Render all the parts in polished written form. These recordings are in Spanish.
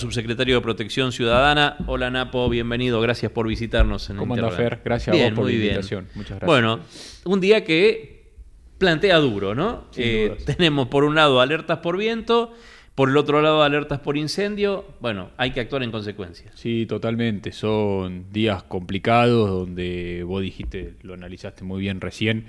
Subsecretario de Protección Ciudadana. Hola Napo, bienvenido, gracias por visitarnos en ¿Cómo anda, Fer? Gracias bien, a vos por la muy invitación. bien. Muchas gracias. Bueno, un día que plantea duro, ¿no? Tenemos por un lado alertas por viento, por el otro lado alertas por incendio. Bueno, hay que actuar en consecuencia. Sí, totalmente. Son días complicados donde vos dijiste, lo analizaste muy bien recién,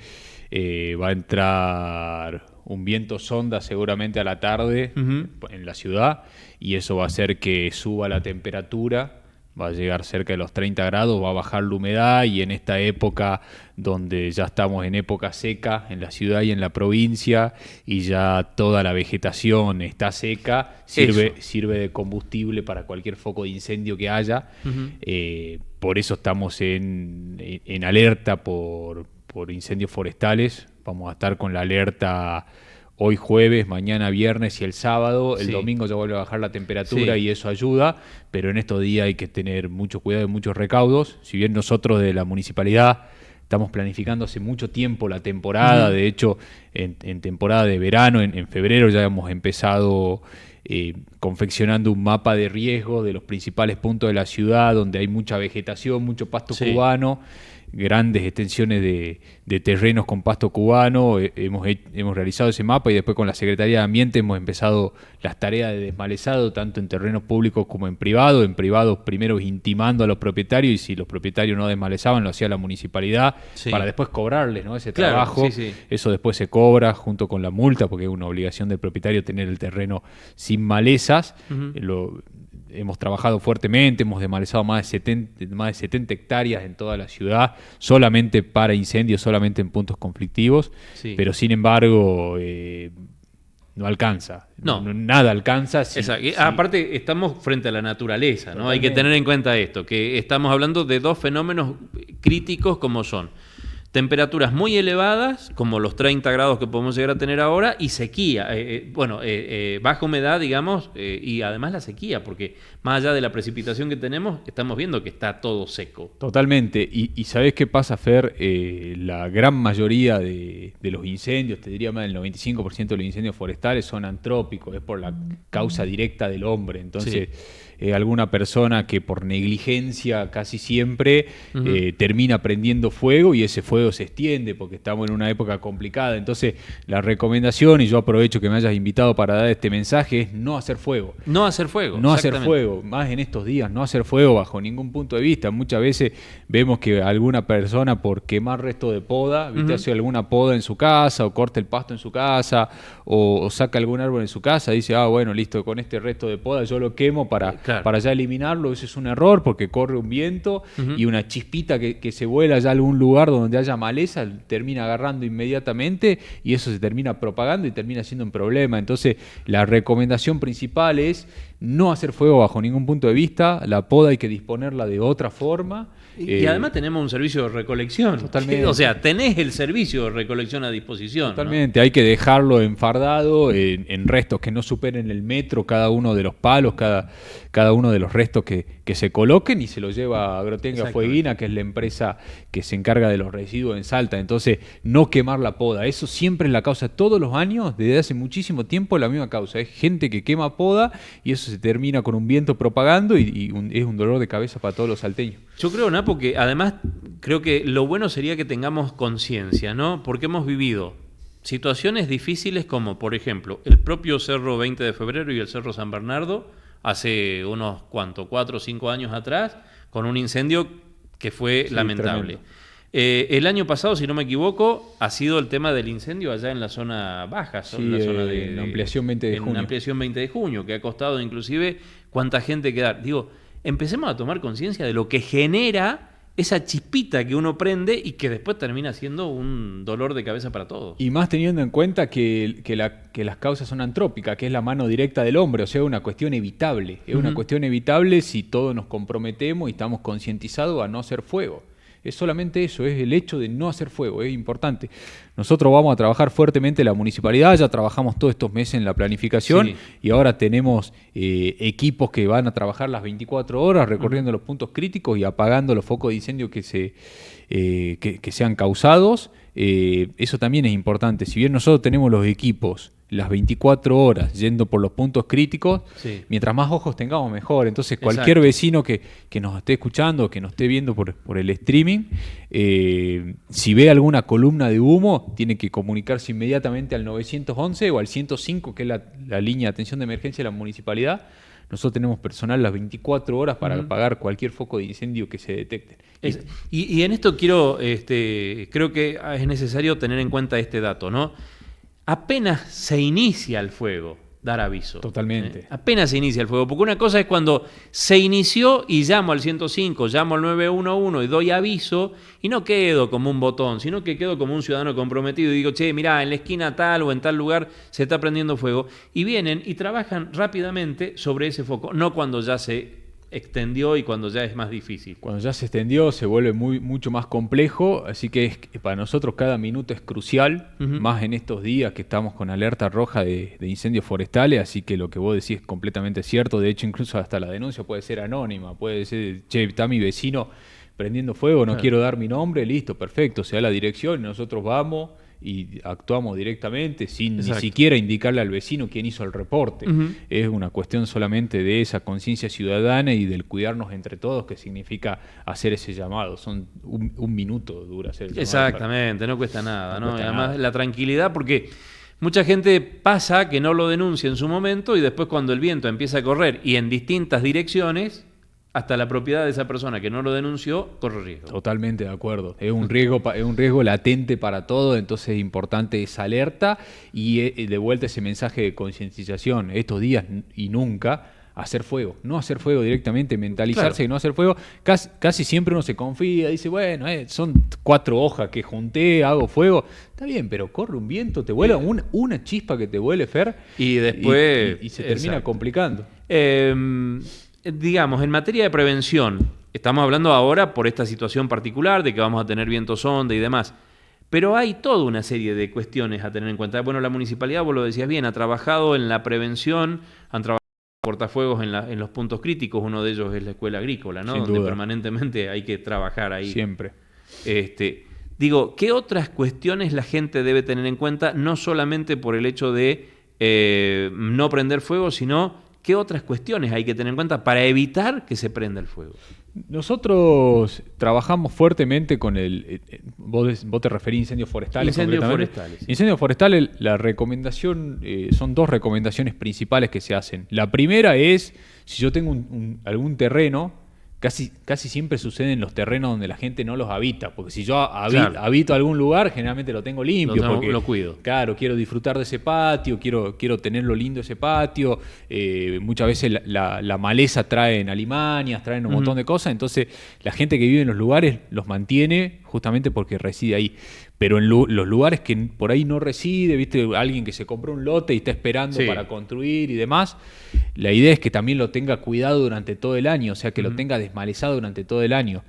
va a entrar un viento sonda seguramente a la tarde en la ciudad y eso va a hacer que suba la temperatura, va a llegar cerca de los 30 grados, va a bajar la humedad y en esta época donde ya estamos en época seca en la ciudad y en la provincia y ya toda la vegetación está seca, sirve de combustible para cualquier foco de incendio que haya. Por eso estamos en alerta por incendios forestales. Vamos a estar con la alerta hoy jueves, mañana viernes y el sábado. El domingo ya vuelve a bajar la temperatura y eso ayuda, pero en estos días hay que tener mucho cuidado y muchos recaudos. Si bien nosotros de la municipalidad estamos planificando hace mucho tiempo la temporada, de hecho en temporada de verano, en febrero ya hemos empezado confeccionando un mapa de riesgo de los principales puntos de la ciudad donde hay mucha vegetación, mucho pasto cubano, grandes extensiones de terrenos con pasto cubano. Hemos realizado ese mapa y después con la Secretaría de Ambiente hemos empezado las tareas de desmalezado tanto en terrenos públicos como en privado. En privados primero intimando a los propietarios y si los propietarios no desmalezaban lo hacía la municipalidad para después cobrarles, ¿no? Ese trabajo. Eso después se cobra junto con la multa porque es una obligación del propietario tener el terreno sin malezas. Hemos trabajado fuertemente, hemos desmalezado más de 70 hectáreas en toda la ciudad, solamente para incendios, solamente en puntos conflictivos, pero sin embargo no alcanza. Nada alcanza. Aparte estamos frente a la naturaleza, ¿no? Hay que tener en cuenta esto, que estamos hablando de dos fenómenos críticos como son temperaturas muy elevadas, como los 30 grados que podemos llegar a tener ahora, y sequía, baja humedad, digamos, y además la sequía, porque más allá de la precipitación que tenemos, estamos viendo que está todo seco. Totalmente, y ¿sabés qué pasa, Fer? La gran mayoría de los incendios, te diría más del 95% de los incendios forestales son antrópicos, es por la causa directa del hombre, entonces alguna persona que por negligencia casi siempre termina prendiendo fuego y ese fuego se extiende porque estamos en una época complicada. Entonces la recomendación, y yo aprovecho que me hayas invitado para dar este mensaje, es no hacer fuego. No hacer fuego. No hacer fuego, más en estos días, no hacer fuego bajo ningún punto de vista. Muchas veces vemos que alguna persona por quemar resto de poda, ¿viste? Hace alguna poda en su casa o corta el pasto en su casa o saca algún árbol en su casa, dice, bueno, listo, con este resto de poda yo lo quemo para ya eliminarlo. Ese es un error porque corre un viento y una chispita que se vuela ya a algún lugar donde haya maleza termina agarrando inmediatamente y eso se termina propagando y termina siendo un problema. Entonces la recomendación principal es no hacer fuego bajo ningún punto de vista. La poda hay que disponerla de otra forma. Y además tenemos un servicio de recolección. Totalmente. O sea, tenés el servicio de recolección a disposición. Totalmente, ¿no? Hay que dejarlo enfardado en restos que no superen el metro cada uno de los palos, cada uno de los restos que se coloquen y se los lleva a Agrotenga Fueguina, que es la empresa que se encarga de los residuos en Salta. Entonces, no quemar la poda. Eso siempre es la causa. Todos los años, desde hace muchísimo tiempo, la misma causa. Es gente que quema poda y eso se termina con un viento propagando y es un dolor de cabeza para todos los salteños. Yo creo, Napo, que además creo que lo bueno sería que tengamos conciencia, ¿no? Porque hemos vivido situaciones difíciles como, por ejemplo, el propio Cerro 20 de Febrero y el Cerro San Bernardo, hace unos, 4 o 5 años atrás, con un incendio que fue lamentable. El año pasado, si no me equivoco, ha sido el tema del incendio allá en la zona baja, en la zona de la ampliación 20 de junio. En la ampliación 20 de junio, que ha costado inclusive cuánta gente quedar. Digo, empecemos a tomar conciencia de lo que genera esa chispita que uno prende y que después termina siendo un dolor de cabeza para todos. Y más teniendo en cuenta que las causas son antrópicas, que es la mano directa del hombre, o sea, una cuestión evitable. Es una cuestión evitable si todos nos comprometemos y estamos concientizados a no hacer fuego. Es solamente eso, es el hecho de no hacer fuego, es importante. Nosotros vamos a trabajar fuertemente en la municipalidad, ya trabajamos todos estos meses en la planificación y ahora tenemos equipos que van a trabajar las 24 horas recorriendo los puntos críticos y apagando los focos de incendio que sean causados. Eso también es importante. Si bien nosotros tenemos los equipos las 24 horas yendo por los puntos críticos, Sí. mientras más ojos tengamos mejor. Entonces cualquier Exacto. vecino que nos esté escuchando, que nos esté viendo por el streaming, si ve alguna columna de humo, tiene que comunicarse inmediatamente al 911 o al 105, que es la línea de atención de emergencia de la municipalidad. Nosotros tenemos personal las 24 horas para apagar cualquier foco de incendio que se detecte. Y en esto creo que es necesario tener en cuenta este dato, ¿no? Apenas se inicia el fuego, dar aviso. Totalmente. Apenas se inicia el fuego, porque una cosa es cuando se inició y llamo al 105, llamo al 911 y doy aviso, y no quedo como un botón, sino que quedo como un ciudadano comprometido y digo, che, mirá, en la esquina tal o en tal lugar se está prendiendo fuego, y vienen y trabajan rápidamente sobre ese foco, no cuando ya se extendió y cuando ya es más difícil. Cuando ya se extendió se vuelve mucho más complejo, así que para nosotros cada minuto es crucial, más en estos días que estamos con alerta roja de incendios forestales, así que lo que vos decís es completamente cierto. De hecho, incluso hasta la denuncia puede ser anónima, puede ser, che, está mi vecino prendiendo fuego, no quiero dar mi nombre, listo, perfecto, se da la dirección y nosotros vamos y actuamos directamente sin ni siquiera indicarle al vecino quién hizo el reporte. Es una cuestión solamente de esa conciencia ciudadana y del cuidarnos entre todos, que significa hacer ese llamado. Son un minuto dura hacer el llamado. Exactamente, no cuesta nada, ¿no? cuesta Y además nada. la tranquilidad, porque mucha gente pasa que no lo denuncia en su momento y después cuando el viento empieza a correr y en distintas direcciones, hasta la propiedad de esa persona que no lo denunció corre riesgo. Totalmente de acuerdo. Es un riesgo latente para todo, entonces es importante esa alerta y de vuelta ese mensaje de concientización. Estos días y nunca hacer fuego, no hacer fuego directamente, mentalizarse Claro. y no hacer fuego. Casi siempre uno se confía, dice, bueno, son 4 hojas que junté, hago fuego. Está bien, pero corre un viento, te vuela una chispa que te vuele, Fer, Y después... y se termina exacto. complicando. Digamos, en materia de prevención, estamos hablando ahora por esta situación particular de que vamos a tener viento sonda y demás, pero hay toda una serie de cuestiones a tener en cuenta. Bueno, la municipalidad, vos lo decías bien, ha trabajado en la prevención, han trabajado en cortafuegos en los puntos críticos, uno de ellos es la escuela agrícola, ¿no? Sin Donde duda. permanentemente hay que trabajar ahí. Siempre. Digo, ¿qué otras cuestiones la gente debe tener en cuenta, no solamente por el hecho de no prender fuego, sino qué otras cuestiones hay que tener en cuenta para evitar que se prenda el fuego? Nosotros trabajamos fuertemente con vos te referís a incendios forestales. Incendios concretamente. forestales. Incendios forestales, la recomendación, son 2 recomendaciones principales que se hacen. La primera es, si yo tengo algún terreno, casi siempre sucede en los terrenos donde la gente no los habita, porque si yo habito algún lugar, generalmente lo tengo limpio. Porque, lo cuido. Claro, quiero disfrutar de ese patio, quiero tenerlo lindo ese patio. Muchas veces la maleza traen alimañas, traen un montón de cosas, entonces la gente que vive en los lugares los mantiene justamente porque reside ahí. Pero en los lugares que por ahí no reside, viste, alguien que se compró un lote y está esperando para construir y demás, la idea es que también lo tenga cuidado durante todo el año, o sea, que lo tenga desmalezado durante todo el año.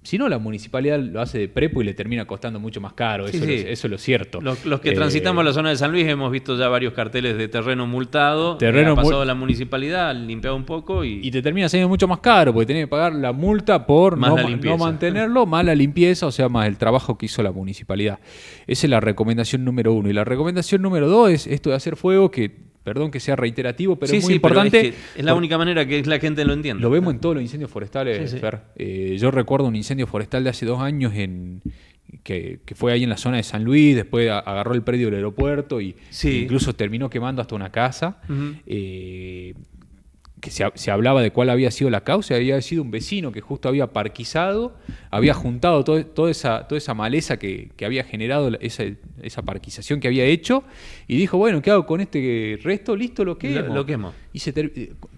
Si no, la municipalidad lo hace de prepo y le termina costando mucho más caro, Sí, eso, sí. eso es lo cierto. Los que transitamos la zona de San Luis hemos visto ya varios carteles de terreno multado, Terreno ha pasado la municipalidad, limpiado un poco Y te termina saliendo mucho más caro, porque tenés que pagar la multa por Más la no limpieza. mantenerlo, más la limpieza, o sea, más el trabajo que hizo la municipalidad. Esa es la recomendación número 1. Y la recomendación número 2 es esto de hacer fuego, que, perdón que sea reiterativo, pero sí, es muy sí, importante. pero es la única manera que la gente lo entienda. Lo vemos en todos los incendios forestales, Sí, sí. Fer. Yo recuerdo un incendio forestal de hace 2 años que fue ahí en la zona de San Luis, después agarró el predio del aeropuerto y Sí. incluso terminó quemando hasta una casa. Ujú. Que se hablaba de cuál había sido la causa, había sido un vecino que justo había parquizado, había juntado toda esa maleza que había generado esa parquización que había hecho, y dijo, bueno, ¿qué hago con este resto? Listo, lo quemo. Lo quemo. Y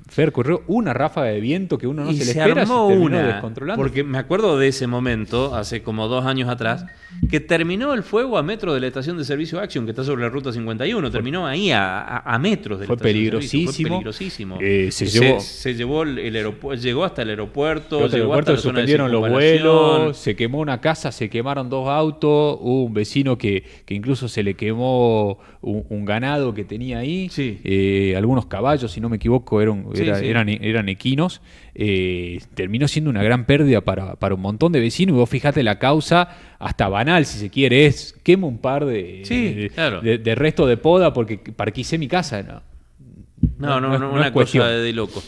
Fer, corrió una ráfaga de viento que uno no Y se le se espera, armó se terminó una, descontrolando. porque me acuerdo de ese momento, hace como 2 años atrás, que terminó el fuego a metros de la estación de servicio Action, que está sobre la ruta 51, terminó ahí a metros de la Fue estación de servicio. Fue peligrosísimo. peligrosísimo. Se Se llevó el aeropuerto, llegó hasta el aeropuerto, Llegó llegó hasta hasta el aeropuerto, la zona de suspendieron los circunvalación. vuelos, se quemó una casa, se quemaron 2 autos, hubo un vecino que incluso se le quemó un ganado que tenía ahí, Sí. algunos caballos, si no me equivoco, era que Sí, sí. eran equinos, terminó siendo una gran pérdida para un montón de vecinos. Y vos fijate la causa, hasta banal si se quiere, es quemo un par Sí, claro. de resto de poda porque parquicé mi casa. No, es una cosa cuestión. de loco.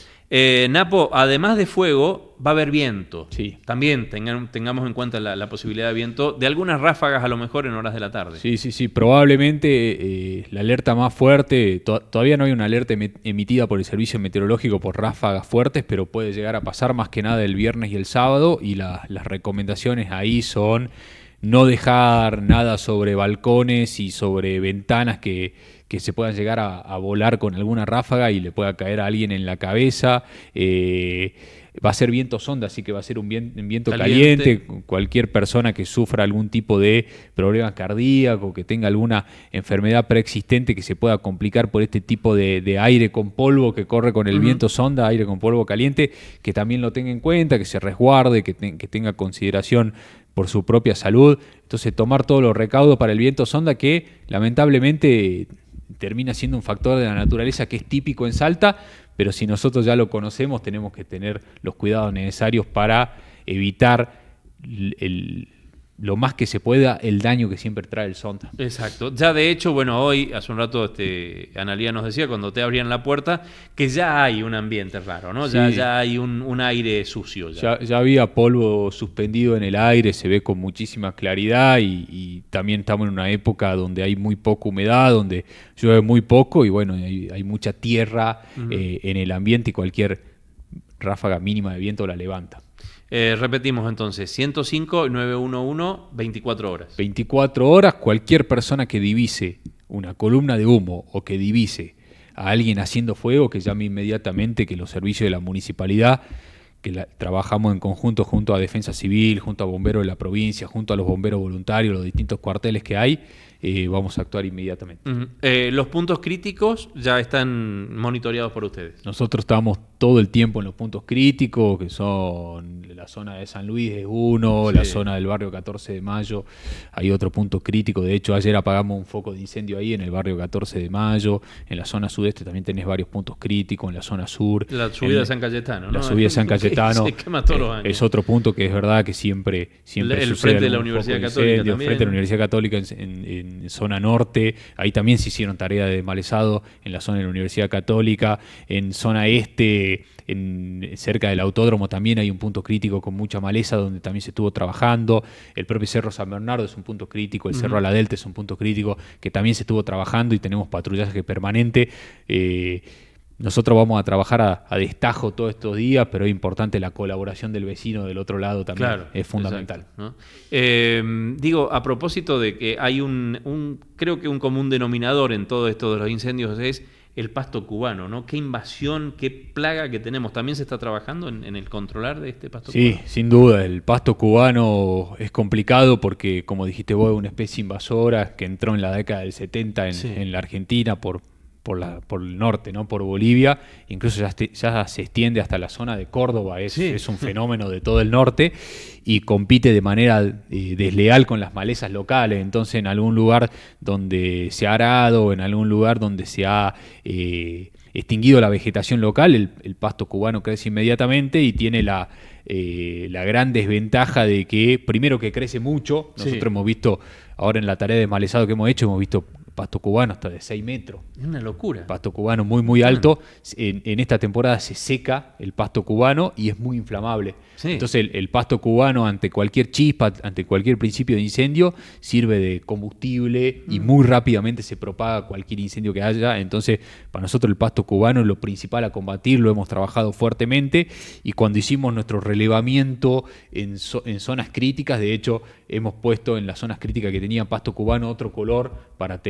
Napo, además de fuego, va a haber viento. Sí. También tengamos en cuenta la posibilidad de viento, de algunas ráfagas a lo mejor en horas de la tarde. Sí. Probablemente la alerta más fuerte, todavía no hay una alerta emitida por el servicio meteorológico por ráfagas fuertes, pero puede llegar a pasar más que nada el viernes y el sábado. Y las recomendaciones ahí son no dejar nada sobre balcones y sobre ventanas que se puedan llegar a volar con alguna ráfaga y le pueda caer a alguien en la cabeza. Va a ser viento sonda, así que va a ser un viento caliente. Cualquier persona que sufra algún tipo de problema cardíaco, que tenga alguna enfermedad preexistente que se pueda complicar por este tipo de aire con polvo que corre con el viento sonda, aire con polvo caliente, que también lo tenga en cuenta, que se resguarde, que tenga consideración por su propia salud. Entonces tomar todos los recaudos para el viento sonda, que lamentablemente termina siendo un factor de la naturaleza que es típico en Salta, pero si nosotros ya lo conocemos tenemos que tener los cuidados necesarios para evitar lo más que se pueda el daño que siempre trae el sonda. Exacto. Ya de hecho, bueno, hoy, hace un rato, Analía nos decía, cuando te abrían la puerta, que ya hay un ambiente raro, ¿no? Sí. Ya hay un aire sucio. Ya había polvo suspendido en el aire, se ve con muchísima claridad y también estamos en una época donde hay muy poca humedad, donde llueve muy poco y bueno, hay mucha tierra en el ambiente y cualquier ráfaga mínima de viento la levanta. Repetimos entonces, 105-911, 24 horas. 24 horas, cualquier persona que divise una columna de humo o que divise a alguien haciendo fuego, que llame inmediatamente, que los servicios de la municipalidad, que trabajamos en conjunto junto a Defensa Civil, junto a bomberos de la provincia, junto a los bomberos voluntarios, los distintos cuarteles que hay, vamos a actuar inmediatamente. Los puntos críticos ya están monitoreados por ustedes. Nosotros estamos todo el tiempo en los puntos críticos, que son la zona de San Luis es uno, sí. La zona del barrio 14 de Mayo, hay otro punto crítico. De hecho, ayer apagamos un foco de incendio ahí en el barrio 14 de Mayo. En la zona sudeste también tenés varios puntos críticos, en la zona sur. La subida de San Cayetano, ¿no? La subida de San Cayetano se quema todos los años. Es otro punto que es verdad que siempre el frente de la Universidad Católica también. El frente de la Universidad Católica en zona norte, ahí también se hicieron tareas de malezado en la zona de la Universidad Católica. En zona este, cerca del autódromo también hay un punto crítico con mucha maleza donde también se estuvo trabajando. El propio Cerro San Bernardo es un punto crítico, el Cerro La Delta es un punto crítico que también se estuvo trabajando y tenemos patrullaje permanente. Nosotros vamos a trabajar a destajo todos estos días, pero es importante la colaboración del vecino del otro lado también, claro, es fundamental. Exacto, ¿no? Digo, a propósito de que hay creo que un común denominador en todo esto de los incendios es el pasto cubano, ¿no? Qué invasión, qué plaga que tenemos. ¿También se está trabajando en el controlar de este pasto cubano? Sí, sin duda. El pasto cubano es complicado porque, como dijiste vos, es una especie invasora que entró en la década del 70 en la Argentina por el norte, ¿no? Por Bolivia, incluso ya se extiende hasta la zona de Córdoba, es un fenómeno de todo el norte y compite de manera desleal con las malezas locales. Entonces, en algún lugar donde se ha arado, en algún lugar donde se ha extinguido la vegetación local, el pasto cubano crece inmediatamente y tiene la gran desventaja de que, primero, que crece mucho. Nosotros hemos visto, ahora en la tarea de malezado que hemos hecho, hemos visto pasto cubano hasta de 6 metros. Es una locura. Pasto cubano muy, muy alto. En esta temporada se seca el pasto cubano y es muy inflamable. Sí. Entonces el pasto cubano, ante cualquier chispa, ante cualquier principio de incendio, sirve de combustible y muy rápidamente se propaga cualquier incendio que haya. Entonces, para nosotros el pasto cubano es lo principal a combatir, lo hemos trabajado fuertemente y cuando hicimos nuestro relevamiento en zonas críticas, de hecho, hemos puesto en las zonas críticas que tenían pasto cubano otro color para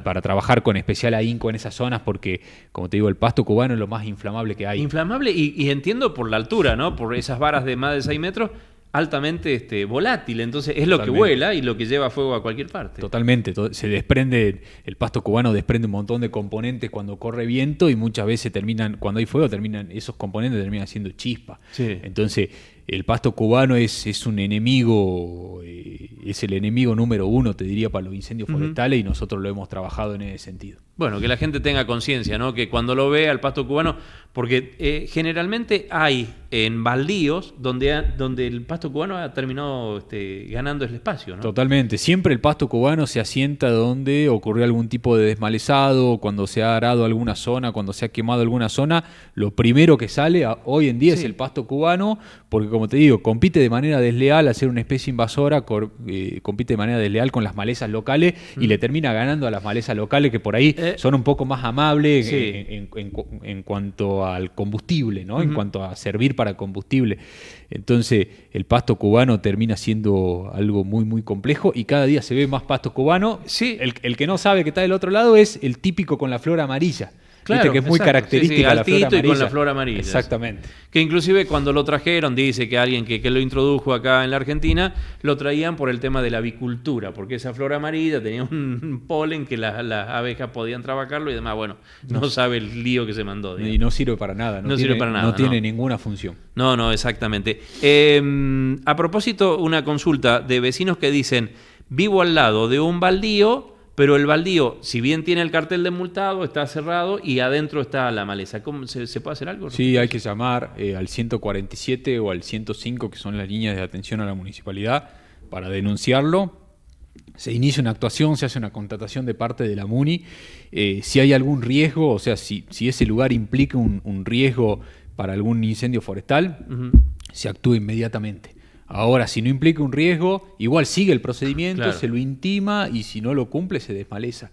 para trabajar con especial ahínco en esas zonas, porque, como te digo, el pasto cubano es lo más inflamable que hay. Inflamable y entiendo por la altura, ¿no? Por esas varas de más de 6 metros, altamente volátil. Entonces es lo que vuela y lo que lleva fuego a cualquier parte. Totalmente. Se desprende, el pasto cubano desprende un montón de componentes cuando corre viento y muchas veces cuando hay fuego, esos componentes terminan siendo chispa. Sí. Entonces, el pasto cubano es un enemigo, es el enemigo número 1, te diría, para los incendios forestales, y nosotros lo hemos trabajado en ese sentido. Bueno, que la gente tenga conciencia, ¿no? Que cuando lo vea el pasto cubano, porque generalmente hay en baldíos donde el pasto cubano ha terminado ganando el espacio, ¿no? Totalmente. Siempre el pasto cubano se asienta donde ocurrió algún tipo de desmalezado, cuando se ha arado alguna zona, cuando se ha quemado alguna zona. Lo primero que sale hoy en día es el pasto cubano, porque como te digo, compite de manera desleal a ser una especie invasora, compite de manera desleal con las malezas locales y le termina ganando a las malezas locales, que por ahí son un poco más amables en cuanto al combustible, ¿no? En cuanto a servir para combustible. Entonces, el pasto cubano termina siendo algo muy, muy complejo y cada día se ve más pasto cubano. Sí. El que no sabe que está del otro lado es el típico con la flor amarilla. Claro, viste que es muy característica la flor amarilla. Y con la flor amarilla. Exactamente. Que inclusive cuando lo trajeron, dice que alguien que lo introdujo acá en la Argentina, lo traían por el tema de la avicultura, porque esa flor amarilla tenía un polen que las abejas podían trabajarlo y demás. Bueno, no sabe el lío que se mandó. Y no sirve para nada. No sirve para nada. No tiene ninguna función. No, exactamente. A propósito, una consulta de vecinos que dicen, vivo al lado de un baldío, pero el baldío, si bien tiene el cartel de multado, está cerrado y adentro está la maleza. ¿Cómo se puede hacer algo? Sí, hay que llamar al 147 o al 105, que son las líneas de atención a la municipalidad, para denunciarlo. Se inicia una actuación, se hace una contratación de parte de la MUNI. Si hay algún riesgo, o sea, si ese lugar implica un riesgo para algún incendio forestal, se actúa inmediatamente. Ahora, si no implica un riesgo, igual sigue el procedimiento, se lo intima y si no lo cumple se desmaleza.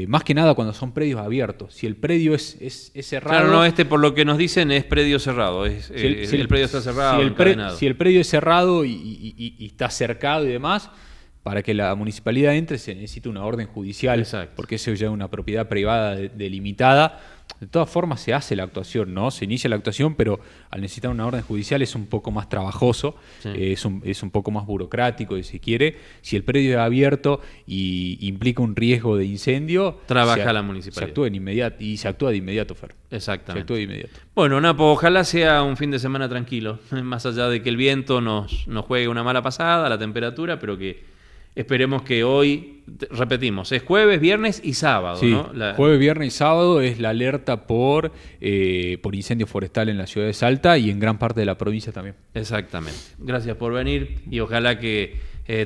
Más que nada cuando son predios abiertos. Si el predio es cerrado... Claro, no, por lo que nos dicen es predio cerrado. Si el predio está cerrado, si el predio es cerrado y está cercado y demás, para que la municipalidad entre se necesita una orden judicial. Exacto. Porque eso ya es una propiedad privada delimitada. De todas formas se hace la actuación, ¿no? Se inicia la actuación, pero al necesitar una orden judicial es un poco más trabajoso, es un poco más burocrático, si quiere. Si el predio es abierto y implica un riesgo de incendio, trabaja la municipalidad. Se actúa de inmediato, Fer. Exactamente. Se actúa de inmediato. Bueno, Napo, ojalá sea un fin de semana tranquilo, más allá de que el viento nos juegue una mala pasada, la temperatura, pero que esperemos que hoy, repetimos, es jueves, viernes y sábado, sí, ¿no? Jueves, viernes y sábado es la alerta por incendio forestal en la ciudad de Salta y en gran parte de la provincia también. Exactamente. Gracias por venir y ojalá que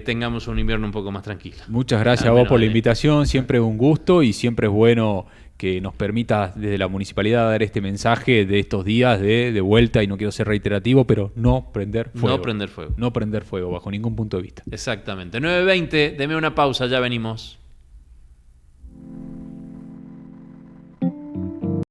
tengamos un invierno un poco más tranquilo. Muchas gracias a vos por la invitación, siempre es un gusto y siempre es bueno que nos permita desde la municipalidad dar este mensaje de estos días de vuelta, y no quiero ser reiterativo, pero no prender fuego. No prender fuego. No prender fuego, bajo ningún punto de vista. Exactamente. 9:20, deme una pausa, ya venimos.